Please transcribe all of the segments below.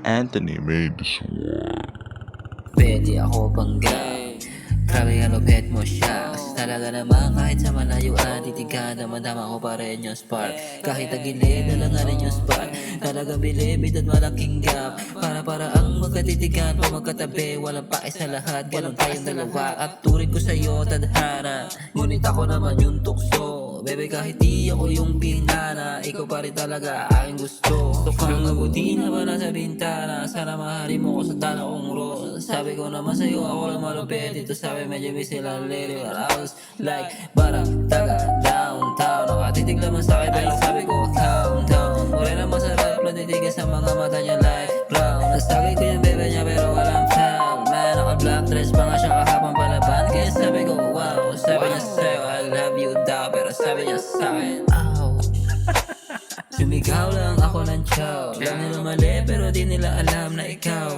Anthony made this one. Pwede ako bangga. Grabe ang lupit mo siya. Kasi talaga naman kahit sa malayuan, titigan na madama ko pa rin yung spark. Kahit tagilid na lang nga rin yung spot, talagang bilibid at malaking gap. Para ang magkatitigan pa magkatabi, walang pake sa lahat, ganun tayong dalawa. At turing ko sa'yo tadhana, ngunit ako naman yung tukso. Bebe kahit di ako yung pinana, ikaw pa rin talaga aking gusto. Gusto kang abutin habang nasa bintana, sana mahalin mo ko sa tala kong rose. Sabi ko naman sa'yo ako lang malupit, ito sabi medyo busy lang lady. But I was like, barang taga downtown, nakatitig naman sa'kin pero sabi ko countdown. Morena masarap lang titigan sa mga mata niya like brown. Nasagay ko yung bebe niya pero walang foul. Man, naka black dress pa nga siya kahapon palaban, kaya sabi ko wow. Sabi niya sa'yo I love you daw, pero sabi niya sa'kin ow. Sumigaw lang ako ng chow. Alam nila mali pero di nila alam na ikaw.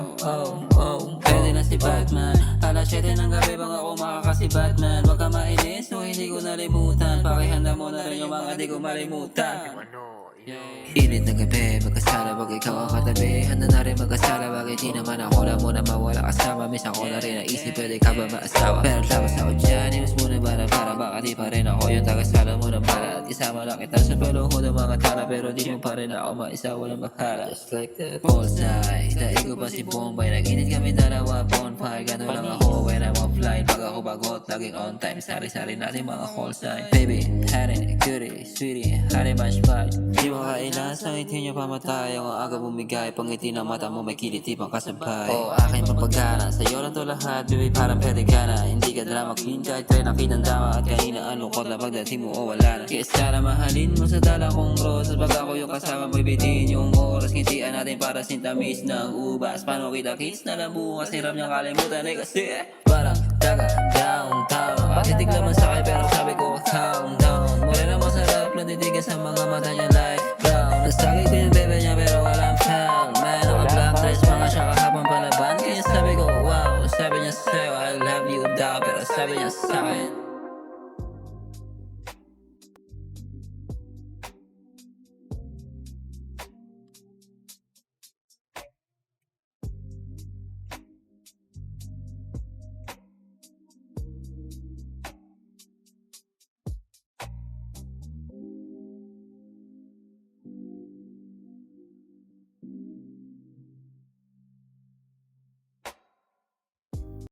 Pwede na si Batman. Alas 7 ng gabi bang ako makakasi Batman. Huwag ka mainis no hindi ko nalimutan. Pakihanda mo na rin yung mga di ko malimutan. Init ng gabi, magkasala wag ikaw ang katabi. Handa na rin magkasala, bagay di naman ako na muna mawala kasama. Miss ako na rin naisip, pwede ka ba maasawa? Pero labas ako dyan, iwas muna ba na para baka di pa rin ako yung tagasala mo ng bala. At isama lang kita sa pelong ko ng mga tala, pero di mo pa rin ako maisa, walang bahala. Just like that bullseye, daig ko pa si Bombay. Nag-init kami dalawa, bonfire. Gano'n lang ako when I'm offline. Pag ako bagot, laging on time. Sari-sari natin mga call sign. Baby, honey, cutie, sweetie, honey, mash pie. Di mo kailan sa ngiti niyo pamatay. Ang aga bumigay, pangiti ng mata mo may kiliti pang kasabay. Aking papagana, sa'yo lang to lahat. Baby parang pwede ka na, hindi ka drama queen. Kahit try nakitang dama at kanina lungkot na pagdating mo o wala na. Kaya sana mahalin mo sa dala kong roses. Pag ako yung kasama mo'y bitin yung oras. Ngitian natin para sintamis ng ubas. Paano kita kiss na lang bukas, hirap niyang kalimutan eh kasi parang taga downtown. Patitig naman sa'kin pero sabi ko countdown. Mula na masarap na titigan sa mga mata niya like brown. Nasagay ko yung bebe niya pero walang foul. Man, naka black dress pa nga siya kahapon palaban, kaya sabi ko wow. Sabi niya sa'yo I love you daw, pero sabi niya sa'kin